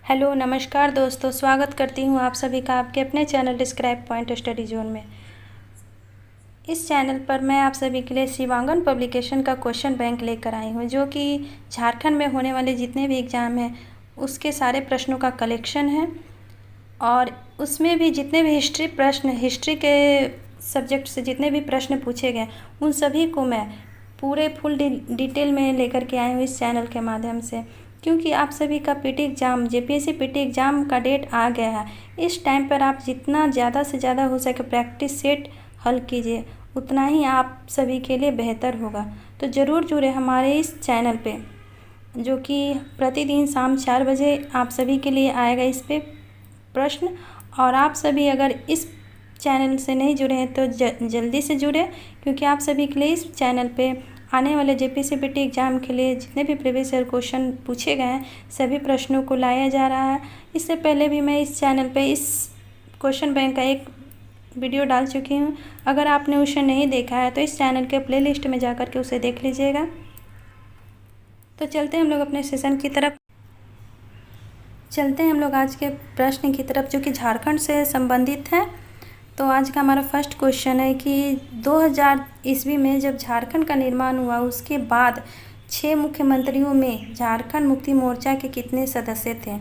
Hello नमस्कार दोस्तों, स्वागत करती हूँ आप सभी का आपके अपने channel describe point study zone में। इस चैनल पर मैं आप सभी के लिए शिवांगन पब्लिकेशन का क्वेश्चन बैंक लेकर आई हूँ, जो कि झारखंड में होने वाले जितने भी एग्ज़ाम हैं उसके सारे प्रश्नों का कलेक्शन है। और उसमें भी जितने भी हिस्ट्री के सब्जेक्ट से जितने भी प्रश्न पूछे गए उन सभी को मैं पूरे फुल डिटेल में लेकर के आई हूँ इस चैनल के माध्यम से। क्योंकि आप सभी का PT exam JPSC PT exam का डेट आ गया है। इस टाइम पर आप जितना ज़्यादा से ज़्यादा हो सके प्रैक्टिस सेट हल कीजिए, उतना ही आप सभी के लिए बेहतर होगा। तो ज़रूर जुड़े हमारे इस चैनल पे, जो कि प्रतिदिन शाम 4 बजे आप सभी के लिए आएगा इस पे प्रश्न। और आप सभी अगर इस चैनल से नहीं जुड़े हैं तो जल्दी से जुड़े, क्योंकि आप सभी के लिए इस चैनल पे आने वाले जेपीएससी पीटी एग्ज़ाम के लिए जितने भी प्रीवियस ईयर क्वेश्चन पूछे गए हैं सभी प्रश्नों को लाया जा रहा है। इससे पहले भी मैं इस चैनल पे इस क्वेश्चन बैंक का एक वीडियो डाल चुकी हूँ। अगर आपने उसे नहीं देखा है तो इस चैनल के प्लेलिस्ट में जाकर के उसे देख लीजिएगा। तो चलते हैं हम लोग अपने सेशन की तरफ। आज के प्रश्न की तरफ, जो कि झारखंड से संबंधित है। तो आज का हमारा फर्स्ट क्वेश्चन है कि 2000 ईस्वी में जब झारखंड का निर्माण हुआ उसके बाद 6 मुख्यमंत्रियों में झारखंड मुक्ति मोर्चा के कितने सदस्य थे।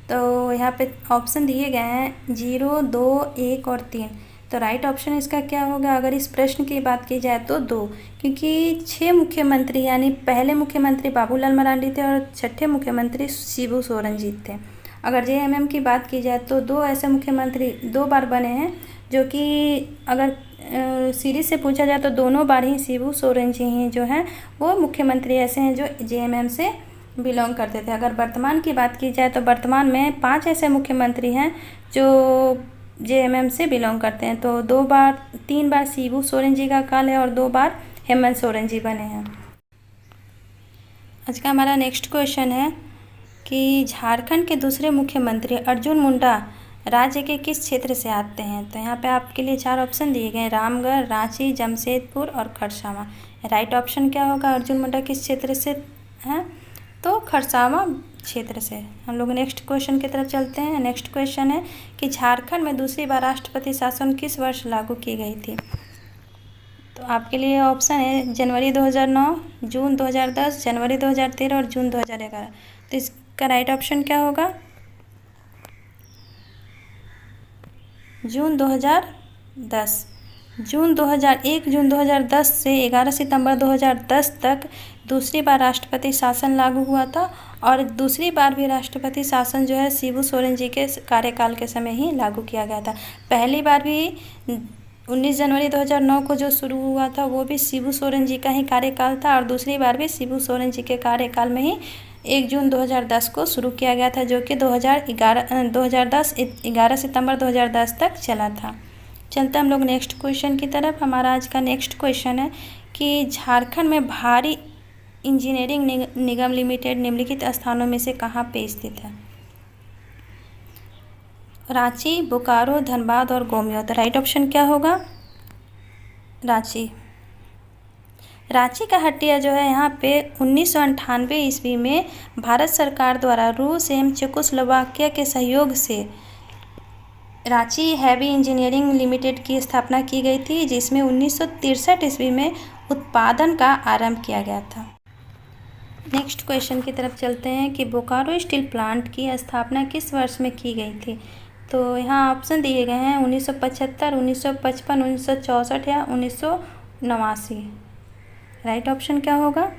तो यहाँ पे ऑप्शन दिए गए हैं 0, 2, 1 और 3। तो राइट ऑप्शन इसका क्या होगा अगर इस प्रश्न की बात की जाए तो 2, क्योंकि 6 मुख्यमंत्री यानी पहले मुख्यमंत्री बाबूलाल मरांडी थे और छठे मुख्यमंत्री शिबू सोरेन जी थे। अगर जेएमएम की बात की जाए तो 2 ऐसे मुख्यमंत्री 2 बार बने हैं, जो कि अगर सीरीज से पूछा जाए तो दोनों बार ही शिबू सोरेन जी ही जो हैं वो मुख्यमंत्री ऐसे हैं जो जेएमएम से बिलोंग करते थे। अगर वर्तमान की बात की जाए तो वर्तमान में 5 ऐसे मुख्यमंत्री हैं जो जेएमएम से बिलोंग करते हैं। तो 3 बार शिबू सोरेन जी का काल है और 2 बार हेमंत सोरेन जी बने हैं। आज का हमारा नेक्स्ट क्वेश्चन है कि झारखंड के दूसरे मुख्यमंत्री अर्जुन मुंडा राज्य के किस क्षेत्र से आते हैं। तो यहाँ पे आपके लिए 4 ऑप्शन दिए गए हैं, रामगढ़, रांची, जमशेदपुर और खरसावां। राइट ऑप्शन क्या होगा, अर्जुन मुंडा किस क्षेत्र से हैं, तो खरसावां क्षेत्र से। हम लोग नेक्स्ट क्वेश्चन की तरफ चलते हैं। नेक्स्ट क्वेश्चन है कि झारखंड में दूसरी बार राष्ट्रपति शासन किस वर्ष लागू की गई थी। तो आपके लिए ऑप्शन है जनवरी 2009, जून 2010, जनवरी 2013 और जून 2011। तो इसका राइट ऑप्शन क्या होगा, जून 2010। जून 2010 से 11 सितंबर 2010 तक दूसरी बार राष्ट्रपति शासन लागू हुआ था। और दूसरी बार भी राष्ट्रपति शासन जो है शिबू सोरेन जी के कार्यकाल के समय ही लागू किया गया था। पहली बार भी 19 जनवरी 2009 को जो शुरू हुआ था वो भी शिबू सोरेन जी का ही कार्यकाल था, और दूसरी बार भी शिबू सोरेन जी के कार्यकाल में ही 1 जून 2010 को शुरू किया गया था, जो कि 11 सितंबर 2010 तक चला था। चलते हम लोग नेक्स्ट क्वेश्चन की तरफ। हमारा आज का नेक्स्ट क्वेश्चन है कि झारखंड में भारी इंजीनियरिंग निगम लिमिटेड निम्नलिखित स्थानों में से कहाँ पे स्थित है। रांची, बोकारो, धनबाद और गोमियो। तो राइट ऑप्शन क्या होगा, रांची का हट्टिया जो है यहाँ पे 1998 ईस्वी में भारत सरकार द्वारा रूस एवं चेकोस्लोवाकिया के सहयोग से रांची हैवी इंजीनियरिंग लिमिटेड की स्थापना की गई थी, जिसमें 1963 ईस्वी में उत्पादन का आरंभ किया गया था। नेक्स्ट क्वेश्चन की तरफ चलते हैं कि बोकारो स्टील प्लांट की स्थापना किस वर्ष में की गई थी। तो यहाँ ऑप्शन दिए गए हैं 1975, 1955, 1964 या 1989। राइट ऑप्शन क्या होगा,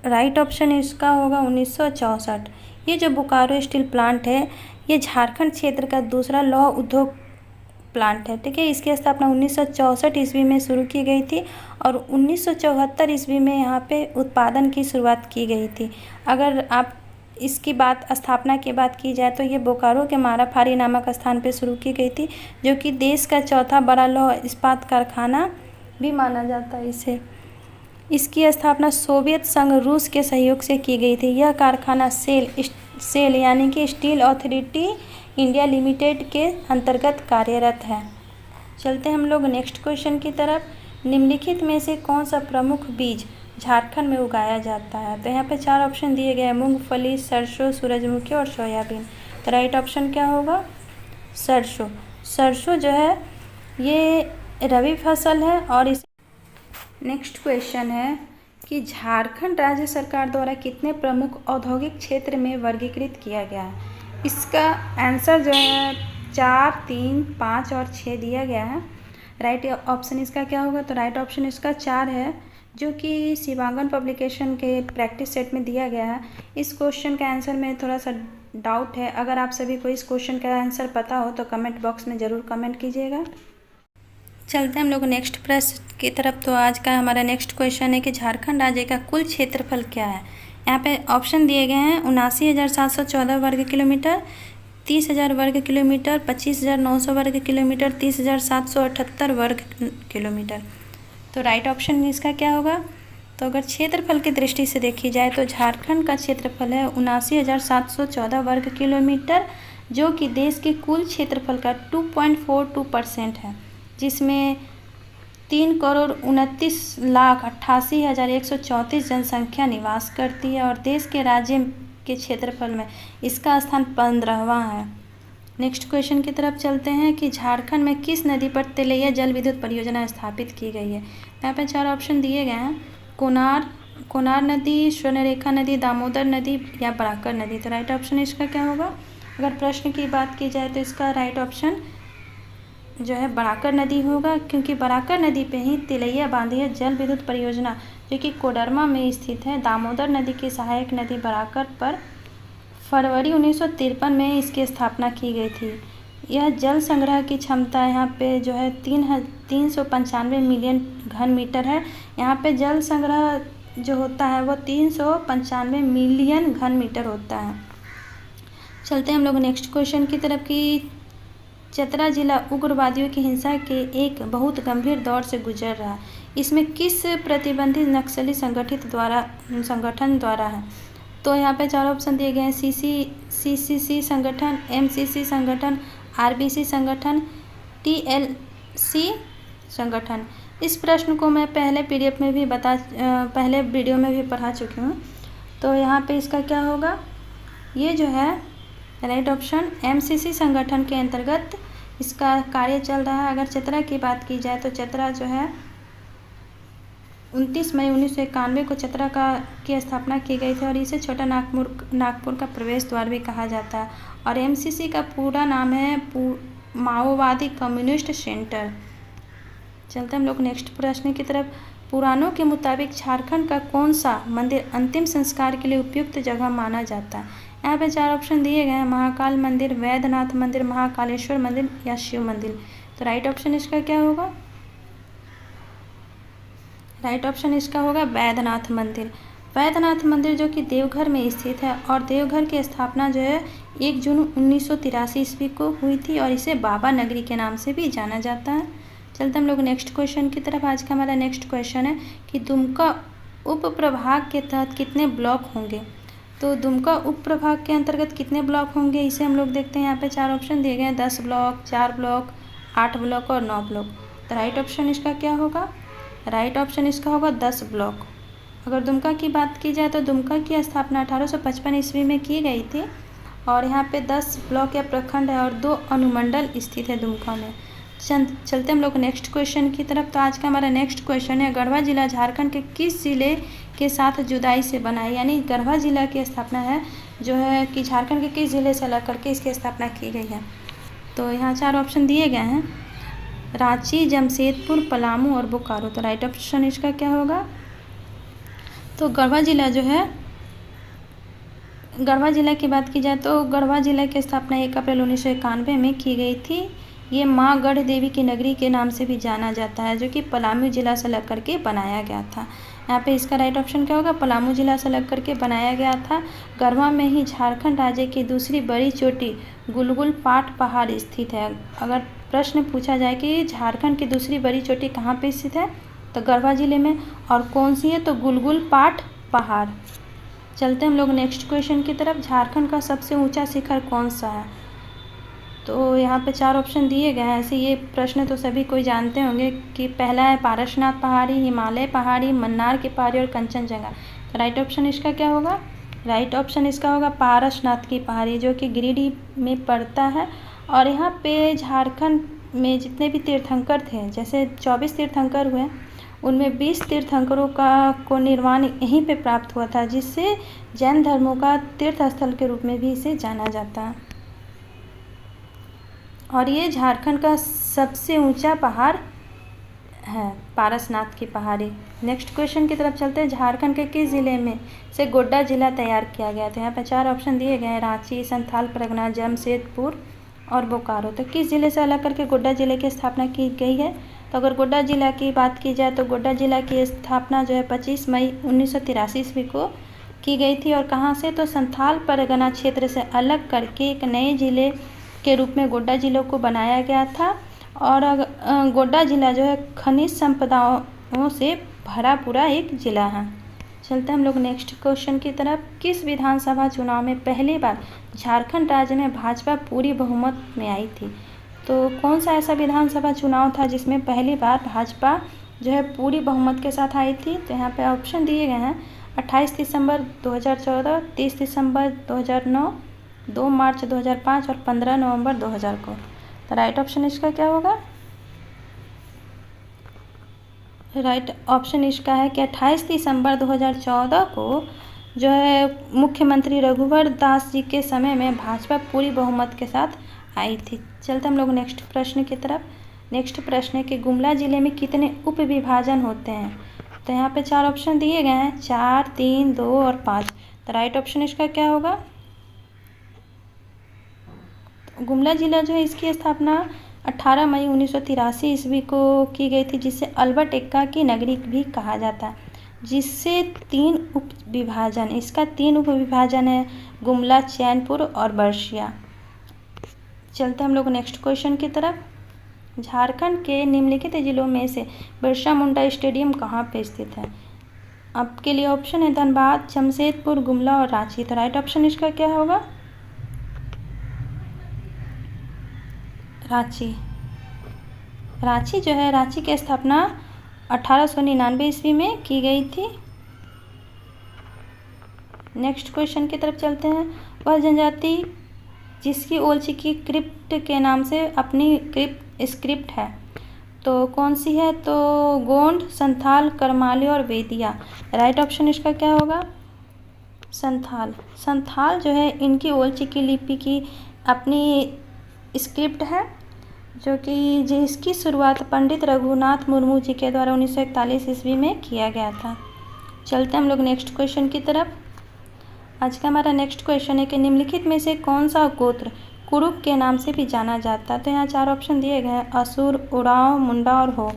राइट ऑप्शन इसका होगा 1964। ये जो बोकारो स्टील प्लांट है ये झारखंड क्षेत्र का दूसरा लौह उद्योग प्लांट है, ठीक है। इसकी स्थापना 1964 ईस्वी में शुरू की गई थी और 1974 ईस्वी में यहाँ पे उत्पादन की शुरुआत की गई थी। अगर आप इसकी बात स्थापना की बात की जाए तो ये बोकारो के माराफारी नामक स्थान पे शुरू की गई थी, जो कि देश का चौथा बड़ा लौह इस्पात कारखाना भी माना जाता है इसे। इसकी स्थापना सोवियत संघ रूस के सहयोग से की गई थी। यह कारखाना सेल यानी कि स्टील अथॉरिटी इंडिया लिमिटेड के अंतर्गत कार्यरत है। चलते हम लोग नेक्स्ट क्वेश्चन की तरफ। निम्नलिखित में से कौन सा प्रमुख बीज झारखंड में उगाया जाता है? तो यहाँ पे 4 ऑप्शन दिए गए हैं, मूंगफली, सरसों, सूरजमुखी और सोयाबीन। तो राइट ऑप्शन क्या होगा? सरसों। सरसों जो है ये रबी फसल है। और इस नेक्स्ट क्वेश्चन है कि झारखंड राज्य सरकार द्वारा कितने प्रमुख औद्योगिक क्षेत्र में वर्गीकृत किया गया है? इसका आंसर जो है 4, 3, 5 और 6 दिया गया है। राइट ऑप्शन इसका क्या होगा? तो राइट ऑप्शन इसका 4 है, जो कि शिवांगन पब्लिकेशन के प्रैक्टिस सेट में दिया गया है। इस क्वेश्चन का आंसर में थोड़ा सा डाउट है। अगर आप सभी को इस क्वेश्चन का आंसर पता हो तो कमेंट बॉक्स में ज़रूर कमेंट कीजिएगा। चलते हैं हम लोग नेक्स्ट प्रश्न की तरफ। तो आज का हमारा नेक्स्ट क्वेश्चन है कि झारखंड राज्य का कुल क्षेत्रफल क्या है? यहाँ पे ऑप्शन दिए गए हैं 79,714 वर्ग किलोमीटर, 30,000 वर्ग किलोमीटर, 25,900 वर्ग किलोमीटर, 30,778 वर्ग किलोमीटर। तो राइट ऑप्शन इसका क्या होगा? तो अगर क्षेत्रफल की दृष्टि से देखी जाए तो झारखंड का क्षेत्रफल है 79,714 वर्ग किलोमीटर, जो कि देश के कुल क्षेत्रफल का 2.42% है, जिसमें 3,29,88,134 जनसंख्या निवास करती है और देश के राज्य के क्षेत्रफल में इसका स्थान 15वां है। नेक्स्ट क्वेश्चन की तरफ चलते हैं कि झारखंड में किस नदी पर तिलैया जल विद्युत परियोजना स्थापित की गई है? यहाँ पे 4 ऑप्शन दिए गए हैं, कोनार नदी, स्वर्णरेखा नदी, दामोदर नदी या बराकर नदी। तो राइट ऑप्शन इसका क्या होगा? अगर प्रश्न की बात की जाए तो इसका राइट ऑप्शन जो है बराकर नदी होगा, क्योंकि बराकर नदी पे ही तिलैया बांधी है जल विद्युत परियोजना, जो कि कोडरमा में स्थित है। दामोदर नदी की सहायक नदी बराकर पर फरवरी 1953 में इसकी स्थापना की गई थी। यह जल संग्रह की क्षमता यहाँ पे जो है 395 मिलियन घन मीटर है। यहाँ पे जल संग्रह जो होता है वो 395 मिलियन घन मीटर होता है। चलते हैं हम लोग नेक्स्ट क्वेश्चन की तरफ कि चतरा जिला उग्रवादियों की हिंसा के एक बहुत गंभीर दौर से गुजर रहा है। इसमें किस प्रतिबंधित नक्सली संगठन द्वारा है? तो यहाँ पे 4 ऑप्शन दिए गए हैं, सीसीसी संगठन, एमसीसी संगठन, आरबीसी संगठन, टीएलसी संगठन। इस प्रश्न को मैं पहले पीडीएफ में भी पहले वीडियो में भी पढ़ा चुकी हूँ। तो यहाँ पे इसका क्या होगा? ये जो है राइट ऑप्शन एमसीसी संगठन के अंतर्गत इसका कार्य चल रहा है। अगर चतरा की बात की जाए तो चतरा जो है 29 मई 1991 को चतरा की स्थापना की गई थी और इसे छोटा नागपुर का प्रवेश द्वार भी कहा जाता है। और एमसीसी का पूरा नाम है माओवादी कम्युनिस्ट सेंटर। चलते हम लोग नेक्स्ट प्रश्न की तरफ। पुराणों के मुताबिक झारखंड का कौन सा मंदिर अंतिम संस्कार के लिए उपयुक्त जगह माना जाता है? यहाँ पे 4 ऑप्शन दिए गए हैं, महाकाल मंदिर, वैद्यनाथ मंदिर, महाकालेश्वर मंदिर या शिव मंदिर। तो राइट ऑप्शन इसका क्या होगा? राइट ऑप्शन इसका होगा वैद्यनाथ मंदिर। वैद्यनाथ मंदिर जो कि देवघर में स्थित है और देवघर की स्थापना जो है 1 जून 1983 ईस्वी को हुई थी और इसे बाबा नगरी के नाम से भी जाना जाता है। चलते हम लोग नेक्स्ट क्वेश्चन की तरफ। आज का हमारा नेक्स्ट क्वेश्चन है कि दुमका उप प्रभाग के तहत कितने ब्लॉक होंगे? तो दुमका उप प्रभाग के अंतर्गत कितने ब्लॉक होंगे इसे हम लोग देखते हैं। यहाँ पे 4 ऑप्शन दिए गए हैं, 10 ब्लॉक, 4 ब्लॉक, 8 ब्लॉक और 9 ब्लॉक। तो राइट ऑप्शन इसका क्या होगा? राइट ऑप्शन इसका होगा 10 ब्लॉक। अगर दुमका की बात की जाए तो दुमका की स्थापना 1855 ईस्वी में की गई थी और यहाँ पे 10 ब्लॉक या प्रखंड है और 2 अनुमंडल स्थित है दुमका में। चलते हम लोग नेक्स्ट क्वेश्चन की तरफ। तो आज का हमारा नेक्स्ट क्वेश्चन है, गढ़वा जिला झारखंड के किस जिले के साथ जुदाई से बना है? यानी गढ़वा जिला की स्थापना है जो है कि झारखंड के किस जिले से अलग करके इसकी स्थापना की गई है? तो यहाँ 4 ऑप्शन दिए गए हैं, रांची, जमशेदपुर, पलामू और बोकारो। तो राइट ऑप्शन इसका क्या होगा? तो गढ़वा जिला जो है, गढ़वा जिला की बात की जाए तो गढ़वा जिला की स्थापना 1 अप्रैल 1991 में की गई थी। ये माँ गढ़ देवी की नगरी के नाम से भी जाना जाता है, जो कि पलामू जिला से लग करके बनाया गया था। यहाँ पे इसका राइट ऑप्शन क्या होगा? पलामू जिला से लग करके बनाया गया था। गढ़वा में ही झारखंड राज्य की दूसरी बड़ी चोटी गुलगुल पाट पहाड़ स्थित है। अगर प्रश्न पूछा जाए कि झारखंड की दूसरी बड़ी चोटी कहाँ पे स्थित है, तो गढ़वा जिले में, और कौन सी है? तो गुलगुल पाट पहाड़। चलते हम लोग नेक्स्ट क्वेश्चन की तरफ। झारखंड का सबसे ऊंचा शिखर कौन सा है? तो यहाँ पे 4 ऑप्शन दिए गए हैं। ऐसे ये प्रश्न तो सभी कोई जानते होंगे कि पहला है पारसनाथ पहाड़ी, हिमालय पहाड़ी, मन्नार की पहाड़ी और कंचनजंगा। तो राइट ऑप्शन इसका क्या होगा? राइट ऑप्शन इसका होगा पारसनाथ की पहाड़ी, जो कि गिरिडीह में पड़ता है। और यहाँ पे झारखंड में जितने भी तीर्थंकर थे, जैसे 24 तीर्थंकर हुए, उनमें 20 तीर्थंकरों को निर्वाण यहीं पे प्राप्त हुआ था, जिससे जैन धर्मों का तीर्थ स्थल के रूप में भी इसे जाना जाता है। और ये झारखंड का सबसे ऊंचा पहाड़ है, पारसनाथ की पहाड़ी। नेक्स्ट क्वेश्चन की तरफ चलते हैं। झारखंड के किस जिले में से गोड्डा जिला तैयार किया गया? तो यहाँ पर 4 ऑप्शन दिए गए हैं, रांची, संथाल परगना, जमशेदपुर और बोकारो। तो किस जिले से अलग करके गोड्डा जिले की स्थापना की गई है? तो अगर गोड्डा जिला की बात की जाए तो गोड्डा जिला की स्थापना जो है 25 मई 1983 ईस्वी को की गई थी। और कहाँ से? तो संथाल परगना क्षेत्र से अलग करके एक नए जिले के रूप में गोड्डा जिले को बनाया गया था। और गोड्डा जिला जो है खनिज संपदाओं से भरा पूरा एक जिला है। चलते हैं हम लोग नेक्स्ट क्वेश्चन की तरफ। किस विधानसभा चुनाव में पहली बार झारखंड राज्य में भाजपा पूरी बहुमत में आई थी? तो कौन सा ऐसा विधानसभा चुनाव था जिसमें पहली बार भाजपा जो है पूरी बहुमत के साथ आई थी? तो यहाँ पे ऑप्शन दिए गए हैं, 28 दिसंबर 2014, 30 दिसंबर 2009, 2 मार्च 2005 और 15 नवंबर 2000 को। तो राइट ऑप्शन इसका क्या होगा? राइट ऑप्शन इसका है कि 28 दिसंबर 2014 को जो है मुख्यमंत्री रघुवर दास जी के समय में भाजपा पूरी बहुमत के साथ आई थी। चलते हम लोग नेक्स्ट प्रश्न की तरफ। नेक्स्ट प्रश्न है कि गुमला जिले में कितने उप विभाजन होते हैं? तो यहाँ पे 4 ऑप्शन दिए गए हैं, 4, 3, 2 और 5। तो राइट ऑप्शन इसका क्या होगा? गुमला जिला जो है इसकी स्थापना 18 मई 1983 ईस्वी को की गई थी, जिसे अल्बर्ट एक्का की नगरी भी कहा जाता है। जिससे 3 उप विभाजन, इसका 3 उप विभाजन है, गुमला, चैनपुर और बरसिया। चलते हम लोग नेक्स्ट क्वेश्चन की तरफ। झारखंड के निम्नलिखित जिलों में से बिरसा मुंडा स्टेडियम कहाँ पे स्थित है? आपके लिए ऑप्शन है धनबाद, जमशेदपुर, गुमला और रांची। तो राइट ऑप्शन इसका क्या होगा? रांची। रांची जो है, रांची की स्थापना 1899 ईस्वी में की गई थी। नेक्स्ट क्वेश्चन की तरफ चलते हैं। वह जनजाति जिसकी ओलची की क्रिप्ट के नाम से अपनी स्क्रिप्ट है, तो कौन सी है? तो गोंड, संथाल, करमाली और वेदिया। राइट ऑप्शन इसका क्या होगा? संथाल। संथाल जो है इनकी ओलची की लिपि की अपनी स्क्रिप्ट है, जो कि जिसकी शुरुआत पंडित रघुनाथ मुर्मू जी के द्वारा 1941 ईस्वी में किया गया था। चलते हम लोग नेक्स्ट क्वेश्चन की तरफ। आज का हमारा नेक्स्ट क्वेश्चन है कि निम्नलिखित में से कौन सा गोत्र कुरुक के नाम से भी जाना जाता है? तो यहाँ 4 ऑप्शन दिए गए हैं, असुर, उरांव, मुंडा और हो।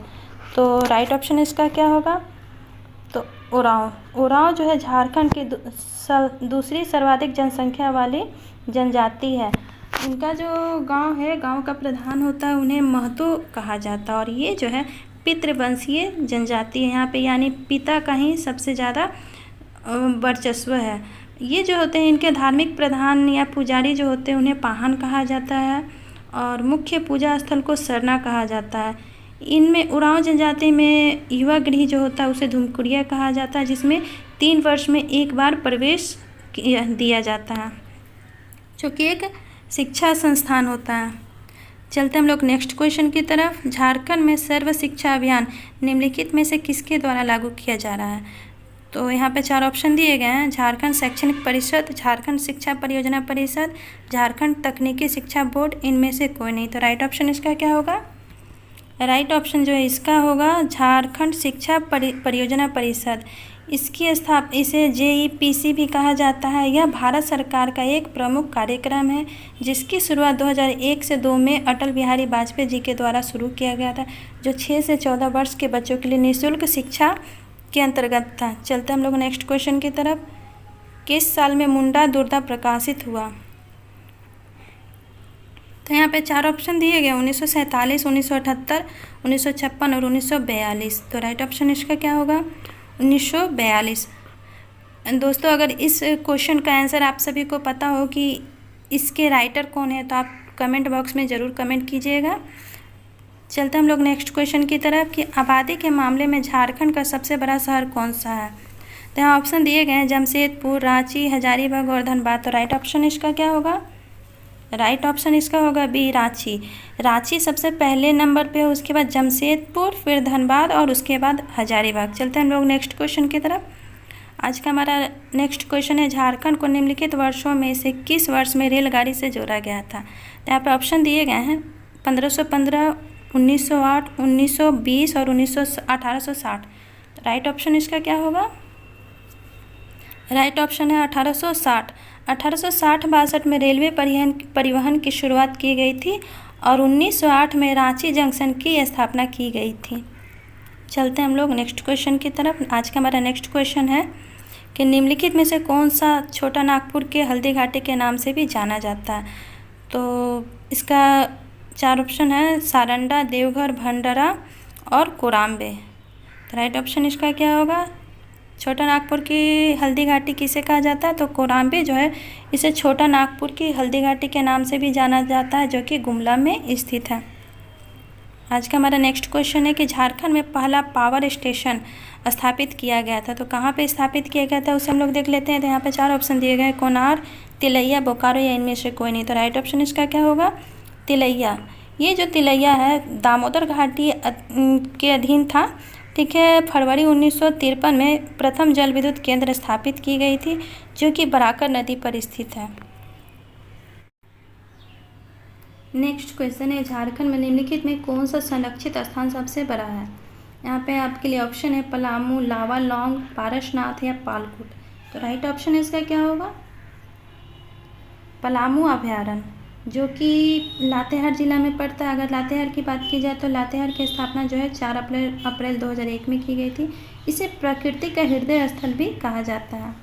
तो राइट ऑप्शन इसका क्या होगा? तो उरांव। उरांव जो है झारखंड की दूसरी सर्वाधिक जनसंख्या वाली जनजाति है। इनका जो गांव है, गांव का प्रधान होता है, उन्हें महतो कहा जाता है। और ये जो है पितृवंशीय जनजाति है यहाँ पे, यानी पिता का ही सबसे ज़्यादा वर्चस्व है। ये जो होते हैं इनके धार्मिक प्रधान या पुजारी जो होते हैं उन्हें पाहन कहा जाता है, और मुख्य पूजा स्थल को सरना कहा जाता है। इनमें उरांव जनजाति में युवा गृह जो होता है उसे धुमकुड़िया कहा जाता है, जिसमें 3 वर्ष में एक बार प्रवेश दिया जाता है, जो कि एक शिक्षा संस्थान होता है। चलते हम लोग नेक्स्ट क्वेश्चन की तरफ। झारखंड में सर्व शिक्षा अभियान निम्नलिखित में से किसके द्वारा लागू किया जा रहा है? तो यहाँ पे 4 ऑप्शन दिए गए हैं, झारखंड शैक्षणिक परिषद, झारखंड शिक्षा परियोजना परिषद, झारखंड तकनीकी शिक्षा बोर्ड, इनमें से कोई नहीं। तो राइट ऑप्शन इसका क्या होगा? राइट ऑप्शन जो है इसका होगा झारखंड शिक्षा परियोजना परिषद। इसे JEPC भी कहा जाता है। यह भारत सरकार का एक प्रमुख कार्यक्रम है, जिसकी शुरुआत 2001 से 2 में अटल बिहारी वाजपेयी जी के द्वारा शुरू किया गया था, जो 6 से 14 वर्ष के बच्चों के लिए निःशुल्क शिक्षा के अंतर्गत था। चलते हम लोग नेक्स्ट क्वेश्चन की तरफ। किस साल में मुंडा दुर्गा प्रकाशित हुआ? तो यहाँ पे 4 ऑप्शन दिए गए, 1947, 1978, 1956 और 1942। तो राइट ऑप्शन इसका क्या होगा? 1942। दोस्तों, अगर इस क्वेश्चन का आंसर आप सभी को पता हो कि इसके राइटर कौन है, तो आप कमेंट बॉक्स में ज़रूर कमेंट कीजिएगा। चलते हम लोग नेक्स्ट क्वेश्चन की तरफ कि आबादी के मामले में झारखंड का सबसे बड़ा शहर कौन सा है। तो यहाँ ऑप्शन दिए गए हैं जमशेदपुर, रांची, हजारीबाग और धनबाद। तो राइट ऑप्शन इसका क्या होगा? राइट ऑप्शन इसका होगा बी, रांची। रांची सबसे पहले नंबर पे, उसके बाद जमशेदपुर, फिर धनबाद और उसके बाद हजारीबाग। चलते हैं हम लोग नेक्स्ट क्वेश्चन की तरफ। आज का हमारा नेक्स्ट क्वेश्चन है झारखंड को निम्नलिखित वर्षों में से किस वर्ष में रेलगाड़ी से जोड़ा गया था। तो यहाँ पे ऑप्शन दिए गए हैं 1515, 1908, 1920 और 1860। राइट ऑप्शन इसका क्या होगा? राइट ऑप्शन है 1860। 1860-62 में रेलवे परिवहन की शुरुआत की गई थी और 1908 में रांची जंक्शन की स्थापना की गई थी। चलते हैं हम लोग नेक्स्ट क्वेश्चन की तरफ। आज का हमारा नेक्स्ट क्वेश्चन है कि निम्नलिखित में से कौन सा छोटा नागपुर के हल्दी घाटी के नाम से भी जाना जाता है। तो इसका 4 ऑप्शन है, सारंडा, देवघर, भंडारा और कोराम्बे। तो राइट ऑप्शन इसका क्या होगा? छोटा नागपुर की हल्दी घाटी किसे कहा जाता है? तो कोराम्बे जो है इसे छोटा नागपुर की हल्दी घाटी के नाम से भी जाना जाता है, जो कि गुमला में स्थित है। आज का हमारा नेक्स्ट क्वेश्चन है कि झारखंड में पहला पावर स्टेशन स्थापित किया गया था। तो कहाँ पे स्थापित किया गया था उसे हम लोग देख लेते हैं। तो यहाँ पे 4 ऑप्शन दिए गए हैं, कोनार, तिलैया, बोकारो या इनमें से कोई नहीं। तो राइट ऑप्शन इसका क्या होगा? तिलैया। ये जो तिलैया है दामोदर घाटी के अधीन था, ठीक है। फरवरी 1953 में प्रथम जल विद्युत केंद्र स्थापित की गई थी, जो कि बराकर नदी पर स्थित है। नेक्स्ट क्वेश्चन है झारखंड में निम्नलिखित में कौन सा संरक्षित स्थान सबसे बड़ा है। यहाँ पे आपके लिए ऑप्शन है पलामू, लावालौंग, पारसनाथ या पालकुट। तो राइट ऑप्शन इसका क्या होगा? पलामू अभयारण्य, जो कि लातेहार जिला में पड़ता है। अगर लातेहार की बात की जाए तो लातेहार की स्थापना जो है 4 अप्रैल 2001 में की गई थी। इसे प्रकृति का हृदय स्थल भी कहा जाता है।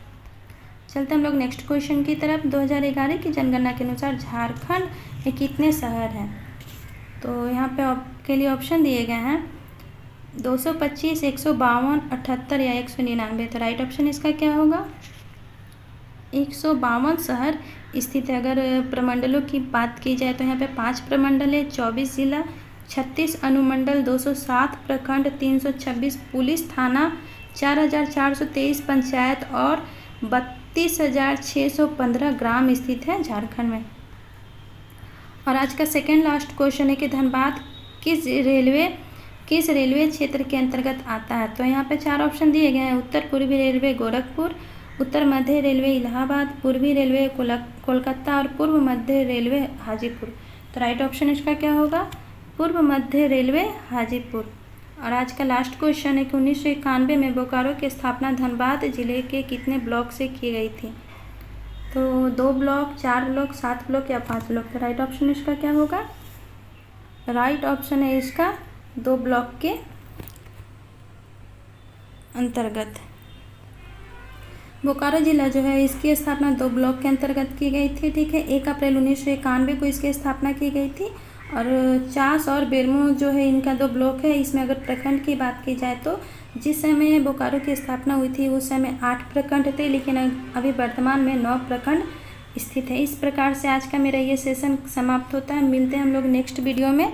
चलते हम लोग नेक्स्ट क्वेश्चन की तरफ। 2011 की जनगणना के अनुसार झारखंड में कितने शहर हैं। तो यहाँ पे आपके लिए ऑप्शन दिए गए हैं 225, 152, 78 या 199। तो राइट ऑप्शन इसका क्या होगा? 152 शहर स्थित है। अगर प्रमंडलों की बात की जाए तो यहाँ पे 5 प्रमंडल है, 24 जिला, 36 अनुमंडल, 207 प्रखंड, 326 पुलिस थाना, 4423 पंचायत और 32,615 ग्राम स्थित है झारखंड में। और आज का सेकेंड लास्ट क्वेश्चन है कि धनबाद किस रेलवे क्षेत्र के अंतर्गत आता है। तो यहाँ पे 4 ऑप्शन दिए गए हैं, उत्तर पूर्वी रेलवे गोरखपुर, उत्तर मध्य रेलवे इलाहाबाद, पूर्वी रेलवे कोलकाता और पूर्व मध्य रेलवे हाजीपुर। तो राइट ऑप्शन इसका क्या होगा? पूर्व मध्य रेलवे हाजीपुर। और आज का लास्ट क्वेश्चन है कि 1991 में बोकारो की स्थापना धनबाद जिले के कितने ब्लॉक से की गई थी। तो 2 ब्लॉक, 4 ब्लॉक, 7 ब्लॉक या 5 ब्लॉक। तो राइट ऑप्शन इसका क्या होगा? राइट ऑप्शन है इसका 2 ब्लॉक के अंतर्गत। बोकारो जिला जो है इसकी स्थापना 2 ब्लॉक के अंतर्गत की गई थी, ठीक है। 1 अप्रैल 1991 को इसकी स्थापना की गई थी। और चास और बेरमो जो है इनका 2 ब्लॉक है। इसमें अगर प्रखंड की बात की जाए तो जिस समय बोकारो की स्थापना हुई थी उस समय 8 प्रखंड थे, लेकिन अभी वर्तमान में 9 प्रखंड स्थित है। इस प्रकार से आज का मेरा ये सेशन समाप्त होता है। मिलते हैं हम लोग नेक्स्ट वीडियो में।